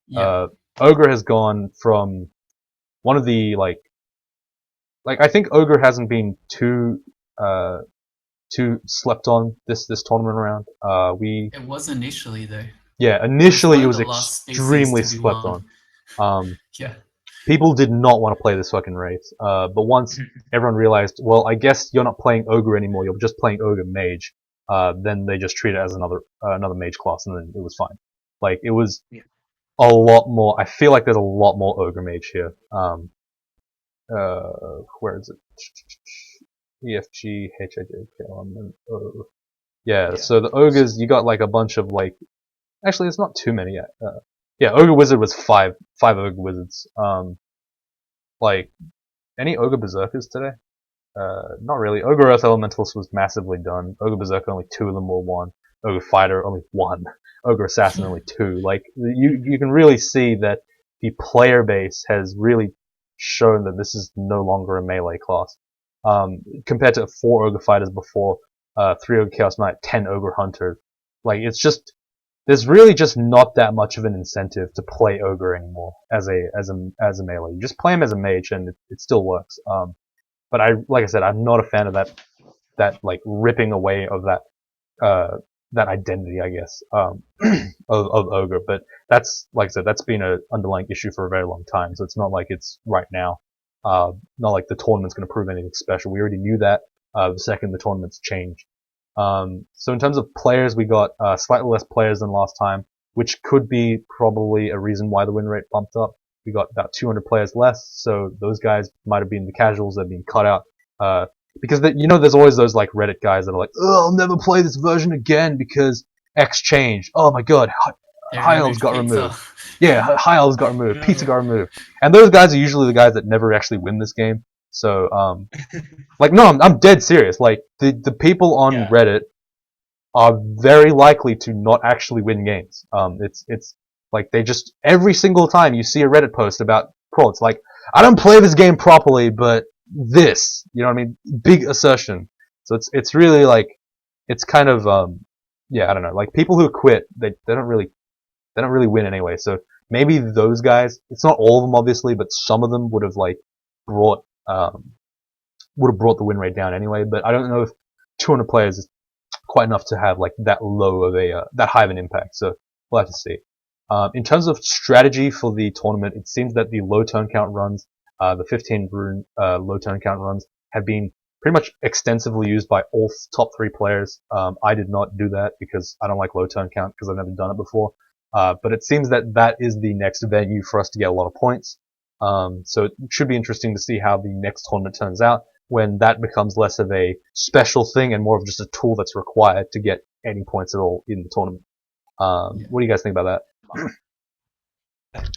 Yeah. Ogre has gone from one of the like I think Ogre hasn't been too slept on this tournament round. It was initially though. Yeah, It was initially one it of was the last species extremely to be slept won. on. Yeah. People did not want to play this fucking race. But once everyone realized, well, I guess you're not playing Ogre anymore, you're just playing Ogre Mage, then they just treat it as another Mage class, and then it was fine. Like, it was a lot more, I feel like there's a lot more Ogre Mage here. Where is it? E, F, G, H, I, J, K, L, M, N, O. Yeah, so the Ogres, you got like a bunch of like, actually it's not too many yet. Yeah, Ogre Wizard was five Ogre Wizards. Like, any Ogre Berserkers today? Not really. Ogre Earth Elementalist was massively done. Ogre Berserker, only 2 of them were 1. Ogre Fighter, only 1. Ogre Assassin, only 2. Like, you can really see that the player base has really shown that this is no longer a melee class. Compared to 4 Ogre Fighters before, 3 Ogre Chaos Knight, 10 Ogre Hunters. Like, it's just, there's really just not that much of an incentive to play Ogre anymore as a melee. You just play him as a mage and it still works. But like I said, I'm not a fan of that like ripping away of that that identity, I guess, of Ogre. But that's, like I said, that's been an underlying issue for a very long time. So it's not like it's right now. Not like the tournament's going to prove anything special. We already knew that the second the tournament's changed. So in terms of players, we got slightly less players than last time, which could be probably a reason why the win rate bumped up. We got about 200 players less, so those guys might have been the casuals that have been cut out. Because there's always those like Reddit guys that are like, oh, I'll never play this version again because X changed. Oh my god, High Elves got removed. Yeah, High Elves got removed. No. Pizza got removed. And those guys are usually the guys that never actually win this game. So, like, no, I'm dead serious. Like, the people on Yeah. Reddit are very likely to not actually win games. It's like they just, every single time you see a Reddit post about Pro, it's like, I don't play this game properly, but this, you know what I mean? Big assertion. So it's really like, it's kind of, yeah, I don't know. Like, people who quit, they don't really win anyway. So maybe those guys, it's not all of them obviously, but some of them would have like brought the win rate down anyway. But I don't know if 200 players is quite enough to have like that low of a that high of an impact. So we'll have to see. In terms of strategy for the tournament, it seems that the low turn count runs, the 15 rune low turn count runs, have been pretty much extensively used by all top 3 players. I did not do that because I don't like low turn count because I've never done it before. But it seems that is the next venue for us to get a lot of points. So it should be interesting to see how the next tournament turns out when that becomes less of a special thing and more of just a tool that's required to get any points at all in the tournament. What do you guys think about that?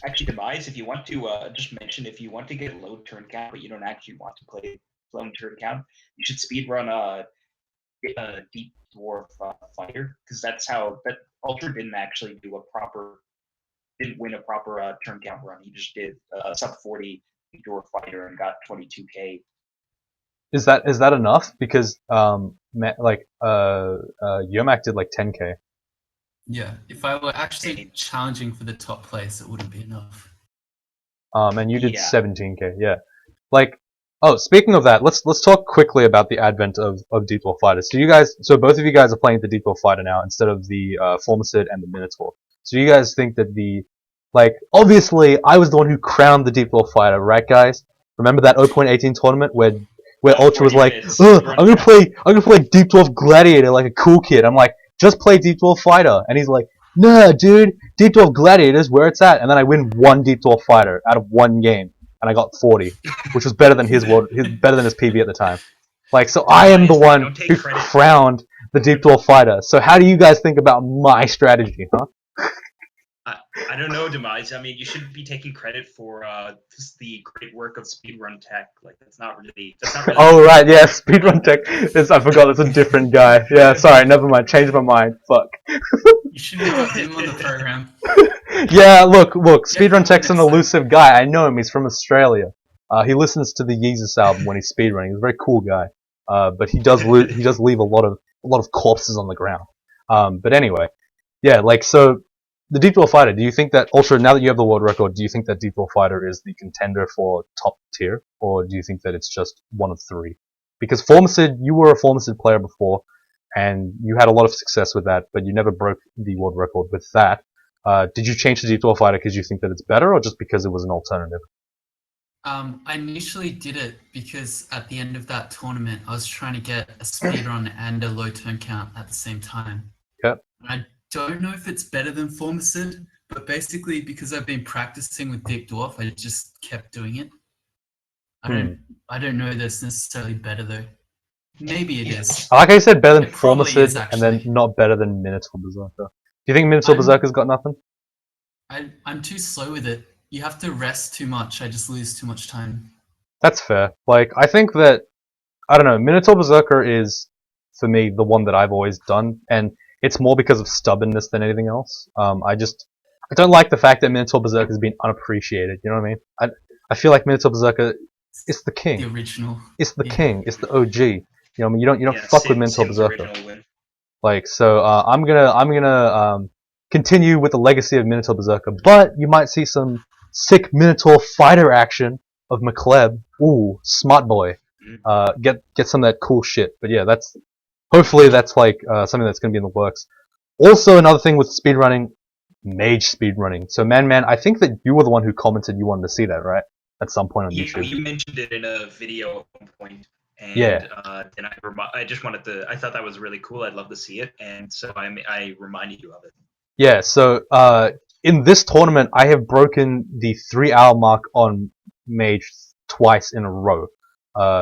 Actually, Demise, if you want to just mention, if you want to get low turn count, but you don't actually want to play low turn count, you should speedrun a Deep Dwarf Fighter, because that's how that Ultra didn't actually didn't win a proper turn count run. He just did sub 40 Deep Dwarf Fighter and got 22k. Is that enough? Because Yomak did like 10k. Yeah, if I were actually challenging for the top place, it wouldn't be enough. And you did Yeah. 17k. Yeah. Like, oh, speaking of that, let's talk quickly about the advent of Deep Dwarf Fighter. So both of you guys are playing the Deep Dwarf Fighter now instead of the Formicid and the Minotaur. So you guys think that obviously I was the one who crowned the Deep Dwarf Fighter, right, guys? Remember that 0.18 tournament where Ultra was like, I'm gonna play Deep Dwarf Gladiator like a cool kid. I'm like, just play Deep Dwarf Fighter, and he's like, nah, dude, Deep Dwarf Gladiator is where it's at. And then I win one Deep Dwarf Fighter out of one game, and I got 40, which was better than better than his PB at the time. Like, so I am the one who crowned the Deep Dwarf Fighter. So how do you guys think about my strategy, huh? I don't know, Demise. I mean, you should be taking credit for the great work of Speedrun Tech. Like, that's not really. Oh right, yeah, Speedrun Tech. I forgot, it's a different guy. Yeah, sorry, never mind. Changed my mind. Fuck. You should have got him on the program. Yeah, look. Speedrun Tech's an elusive guy. I know him. He's from Australia. He listens to the Yeezus album when he's speedrunning. He's a very cool guy. But he does leave a lot of corpses on the ground. But anyway, yeah, like, so the Deep Dwarf Fighter, do you think that Ultra, now that you have the world record, do you think that Deep Dwarf Fighter is the contender for top tier, or do you think that it's just one of 3? Because Formicid, you were a Formicid player before, and you had a lot of success with that, but you never broke the world record with that. Did you change to Deep Dwarf Fighter because you think that it's better, or just because it was an alternative? I initially did it because at the end of that tournament, I was trying to get a speedrun and a low turn count at the same time. Yep. I don't know if it's better than Formicid, but basically because I've been practicing with Deep Dwarf, I just kept doing it. I don't know that it's necessarily better though. Maybe it is. Like I said, better than It probably is, Formicid, and then actually. not better than Minotaur Berserker. Do you think Minotaur Berserker's got nothing? I'm too slow with it. You have to rest too much. I just lose too much time. That's fair. Like, I think that, I don't know, Minotaur Berserker is, for me, the one that I've always done, and it's more because of stubbornness than anything else. I don't like the fact that Minotaur Berserker has been unappreciated, you know what I mean? I feel like Minotaur Berserker is the king. The original. It's the king. It's the OG. You know what I mean? You don't fuck with Minotaur Berserker. Like, so, I'm gonna continue with the legacy of Minotaur Berserker, but you might see some sick Minotaur Fighter action of McLeb. Ooh, smart boy. Get some of that cool shit. But yeah, that's hopefully that's like something that's going to be in the works. Also, another thing with speedrunning, mage speedrunning. So, Man, I think that you were the one who commented you wanted to see that, right? At some point on Yeah, YouTube. you mentioned it in a video at one point, Yeah. and then I just wanted to. I thought that was really cool. I'd love to see it, and so I reminded you of it. Yeah, so in this tournament, I have broken the 3-hour mark on Mage twice in a row,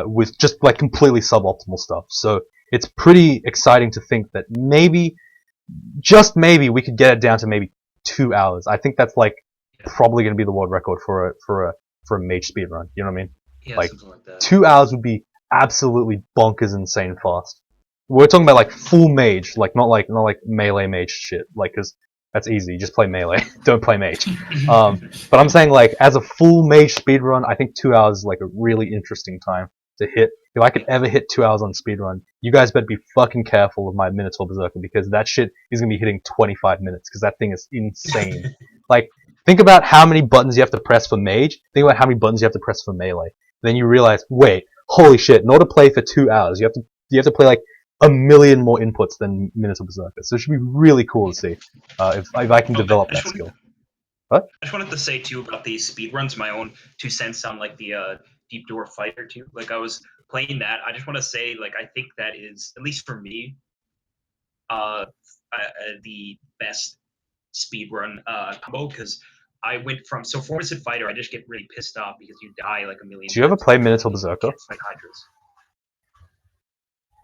with just like completely suboptimal stuff. So it's pretty exciting to think that maybe, just maybe, we could get it down to maybe 2 hours. I think that's like probably going to be the world record for a Mage speedrun. You know what I mean? Yeah, Like something like that. 2 hours would be absolutely bonkers insane fast. We're talking about like full mage, like not like melee mage shit, like because that's easy. Just play melee, don't play mage. But I'm saying like as a full mage speedrun, I think 2 hours is like a really interesting time to hit. If I could ever hit 2 hours on speedrun, you guys better be fucking careful of my Minotaur Berserker because that shit is gonna be hitting 25 minutes because that thing is insane. Like think about how many buttons you have to press for mage. Think about how many buttons you have to press for melee. Then you realize, wait, holy shit! In order to play for 2 hours, you have to play like a million more inputs than Minotaur Berserker. So it should be really cool to see if I can develop that skill. What? I just wanted to say too about the speed runs. My own 2 cents on like the Deep Door Fighter too. Like I was playing that. I just want to say like I think that is at least for me the best speed run combo because I went from Formasid Fighter. I just get really pissed off because you die like a million. Do you ever times play and Minotaur you Berserker? can't fight Hydras.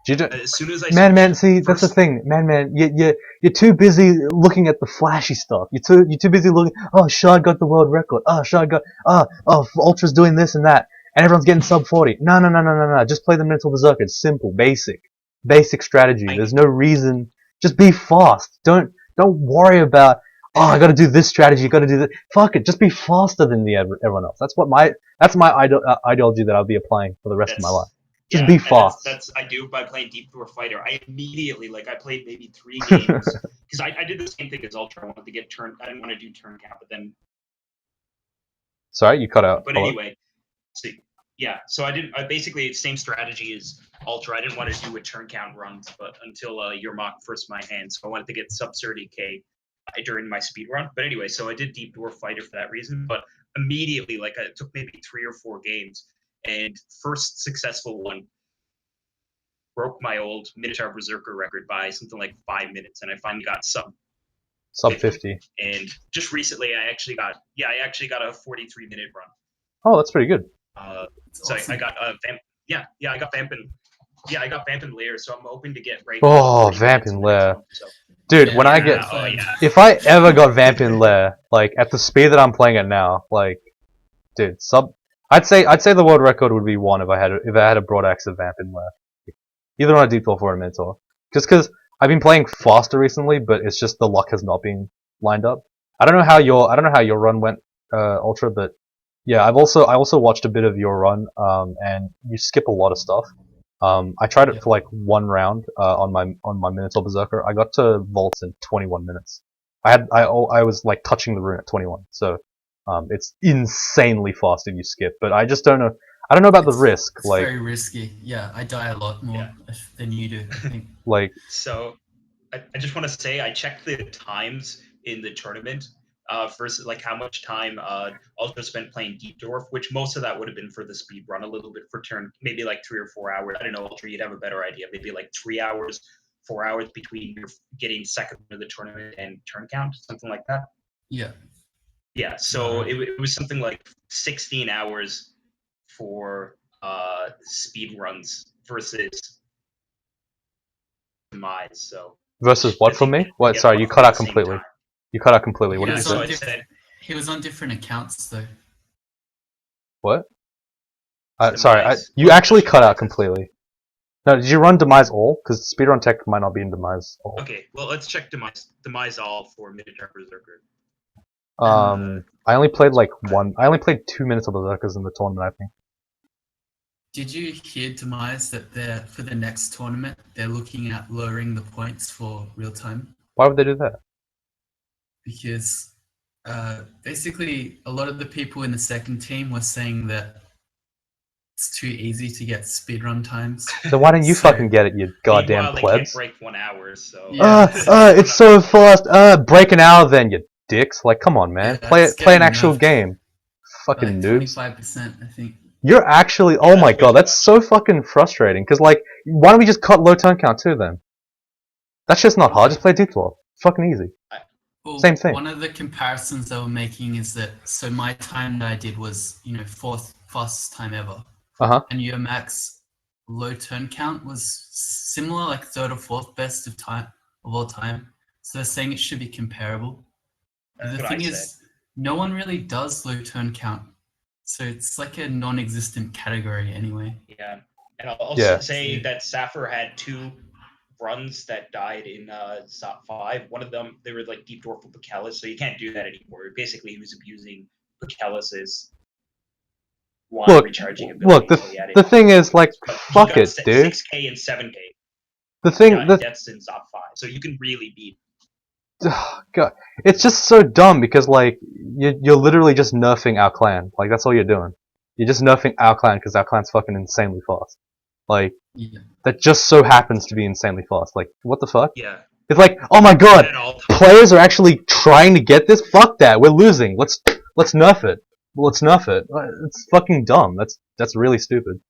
Do you do, As soon as I Man, see that's the first, thing, Man, you're too busy looking at the flashy stuff. You're too busy looking. Oh, Shard got the world record. Oh, Shard got Ultra's doing this and that, and everyone's getting sub 40. No. Just play the Minotaur Berserker. It's simple, basic strategy. There's no reason. Just be fast. Don't worry about. Oh, I got to do this strategy. Got to do that. Fuck it. Just be faster than everyone else. That's my ideology that I'll be applying for the rest of my life. Just be fast. That's I do by playing Deep Door Fighter. I immediately I played maybe 3 games because I did the same thing as Ultra. I wanted to get turn. I didn't want to do turn count, but then. Sorry, you cut out. But Hello? anyway, so I didn't. Basically, same strategy as Ultra. I didn't want to do a turn count runs, but until Yermak forced my hand, so I wanted to get sub 30k during my speed run. But anyway, so I did Deep Door Fighter for that reason. But immediately, it took maybe 3 or 4 games. And first successful one broke my old Minotaur Berserker record by something like 5 minutes, and I finally got sub 50. And just recently, I actually got a 43-minute run. Oh, that's pretty good. So awesome. I got I got Vampin Lair, so I'm hoping to get right. Oh, Vampin Lair. Dude, when I get if I ever got Vampin Lair, like at the speed that I'm playing it now, like, dude, I'd say the world record would be 1 if I had a broad axe of Vampin Lair, either on a Deep 12 or a Minotaur. Just because I've been playing faster recently, but it's just the luck has not been lined up. I don't know how your run went, Ultra, but yeah, I also watched a bit of your run, and you skip a lot of stuff. I tried it for like 1 round on my Minotaur Berserker. I got to vaults in 21 minutes. I was like touching the rune at 21, so it's insanely fast if you skip. But I just don't know. I don't know about the risk. It's very risky. Yeah, I die a lot more than you do, I think. Like, so, I just want to say I checked the times in the tournament versus like how much time Ultra spent playing Deep Dwarf, which most of that would have been for the speed run, a little bit for turn, maybe like 3 or 4 hours. I don't know, Ultra, you'd have a better idea. Maybe like 3 hours, 4 hours between your getting second of the tournament and turn count, something like that. Yeah. Yeah. So it was something like 16 hours for speed runs versus demise. So versus what for me? What? Sorry, you cut out completely. You cut out completely. What did you say? He was on different accounts though. What? Sorry, you actually cut out completely. No, did you run Demise all? Because speedrun tech might not be in Demise all. Okay, well let's check Demise all for Minotaur Berserker. I only played like 1. I only played 2 minutes of Berserkers in the tournament, I think. Did you hear, Demise, that for the next tournament they're looking at lowering the points for real time? Why would they do that? Because basically a lot of the people in the second team were saying that it's too easy to get speedrun times. Then why don't you So- fucking get it, you goddamn Meanwhile, they can't plebs? break 1 hour, so... Yeah. It's so fast. Break an hour then, you dicks. Like, come on, man. Yeah, Play it's it. Play an getting actual nerfed. game. Fucking Like noobs. 25%, I think. You're actually. Oh Yeah, my that's god, way that's so fucking frustrating. Cause like, why don't we just cut low turn count too then? That's just not hard. Just play Deep Dwarf. Fucking easy. Well, Same thing. One of the comparisons they were making is that so my time that I did was 4th fastest time ever, and your max low turn count was similar, like 3rd or 4th best of all time. So they're saying it should be comparable. That's The what thing I is, said. no one really does low turn count, so it's like a non-existent category anyway. Yeah. And I'll also Yeah. say that Sapphire had 2 runs that died in SOP 5. One of them, they were like Deep Dwarf with Picellus, so you can't do that anymore. Basically, he was abusing Picellus' wand recharging ability. Look. So he had it. The thing is, like, But he fuck got it, dude. 6K and 7K. The thing, Yeah, deaths in SOP 5. So you can really beat. God, it's just so dumb because like you're literally just nerfing our clan. Like that's all you're doing. You're just nerfing our clan because our clan's fucking insanely fast. Like Yeah. that just so happens to be insanely fast. Like what the fuck? Yeah. It's like, oh my god, At all times. players are actually trying to get this. Fuck that, we're losing. Let's nerf it. Let's nerf it. It's fucking dumb. That's really stupid.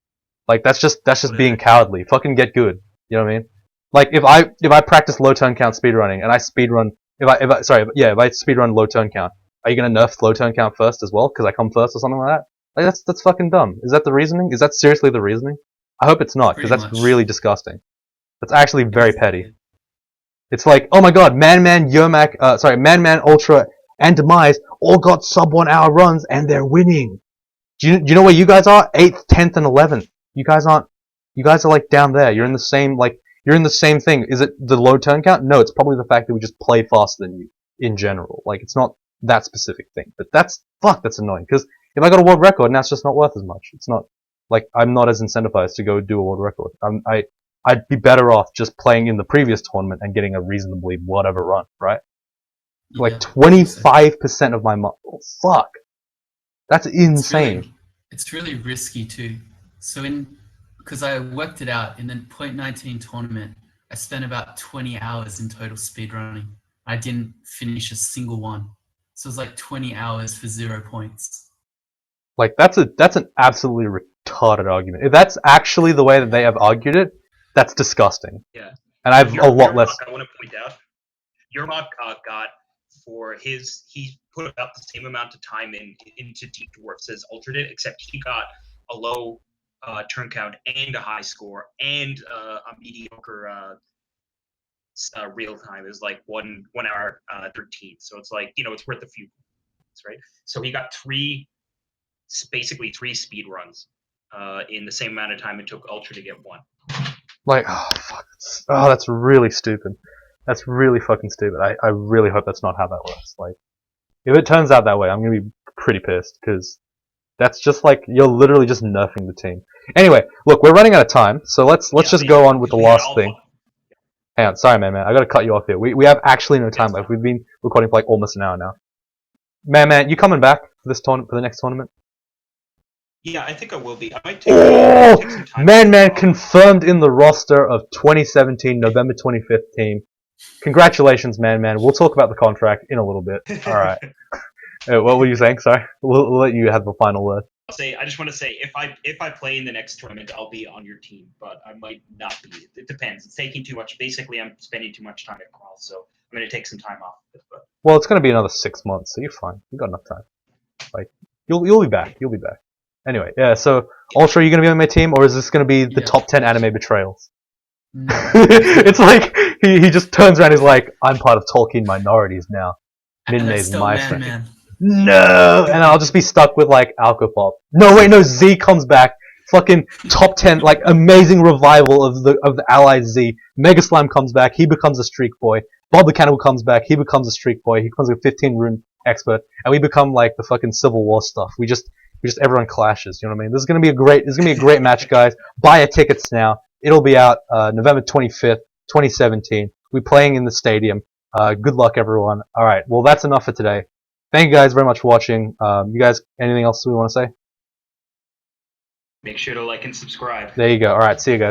Like that's just being cowardly. Fucking get good. You know what I mean? Like if I practice low turn count speedrunning and I speedrun if I speedrun low turn count, are you gonna nerf low turn count first as well because I come first or something like that? Like that's fucking dumb. Is that the reasoning? Is that seriously the reasoning? I hope it's not because Pretty that's much. really disgusting. That's actually very petty. It's like, oh my god, Manman, Manman, Ultra, and Demise all got sub 1 hour runs and they're winning. Do you know where you guys are? 8th, 10th, and 11th. You guys aren't. You guys are like down there. You're in the same You're in the same thing. Is it the low turn count? No, it's probably the fact that we just play faster than you in general. Like it's not that specific thing. But that's annoying because if I got a world record, now it's just not worth as much. It's not like I'm not as incentivized to go do a world record. I'd be better off just playing in the previous tournament and getting a reasonably whatever run, right? Like Yeah, 25% of my oh, fuck. That's insane. It's really risky too. So because I worked it out in the .19 tournament, I spent about 20 hours in total speedrunning. I didn't finish a single one. So it was like 20 hours for 0 points. Like that's an absolutely retarded argument. If that's actually the way that they have argued it, that's disgusting. Yeah. And I have a lot less. I want to point out, Yermak got for his, he put about the same amount of time into Deep Dwarfs as Ultra did, except he got a low turn count and a high score and a mediocre real time. It was like 1 hour 13. So it's like, it's worth a few points, right? So he got basically three speed runs in the same amount of time it took Ultra to get 1. Like, oh fuck, that's really stupid. That's really fucking stupid. I really hope that's not how that works. Like, if it turns out that way, I'm gonna be pretty pissed because that's just like you're literally just nerfing the team. Anyway, look, we're running out of time, so let's just go on with the last thing. Hang on, sorry, man. I gotta cut you off here. We have actually no time left. We've been recording for like almost an hour now. Man, you coming back for this tournament, for the next tournament? Yeah, I think I will be. I might take some time. Man confirmed in the roster of 2017 November 25th team. Congratulations, Man. We'll talk about the contract in a little bit. All right. What were you saying? Sorry. We'll let you have the final word. I just want to say, if I play in the next tournament, I'll be on your team, but I might not be. It depends. It's taking too much. Basically, I'm spending too much time at Crawl, so I'm going to take some time off. But well, it's going to be another 6 months, so you're fine. You got enough time. Like, you'll be back. You'll be back. Anyway, yeah. So, Ultra, are you going to be on my team, or is this going to be the top 10 anime betrayals? No. It's like he just turns around. And he's like, I'm part of Tolkien minorities now. Minmay's my friend. Man. No, and I'll just be stuck with like Alcopop. No, wait, no. Z comes back. Fucking top 10, like amazing revival of the Allied Z. Mega Slime comes back. He becomes a Streak Boy. Bob the Cannibal comes back. He becomes a Streak Boy. He becomes a 15 rune expert, and we become like the fucking Civil War stuff. We just everyone clashes. You know what I mean? This is gonna be a great match, guys. Buy your tickets now. It'll be out November 25th, 2017. We're playing in the stadium. Good luck, everyone. All right. Well, that's enough for today. Thank you guys very much for watching. You guys, anything else we want to say? Make sure to like and subscribe. There you go. All right, see you guys.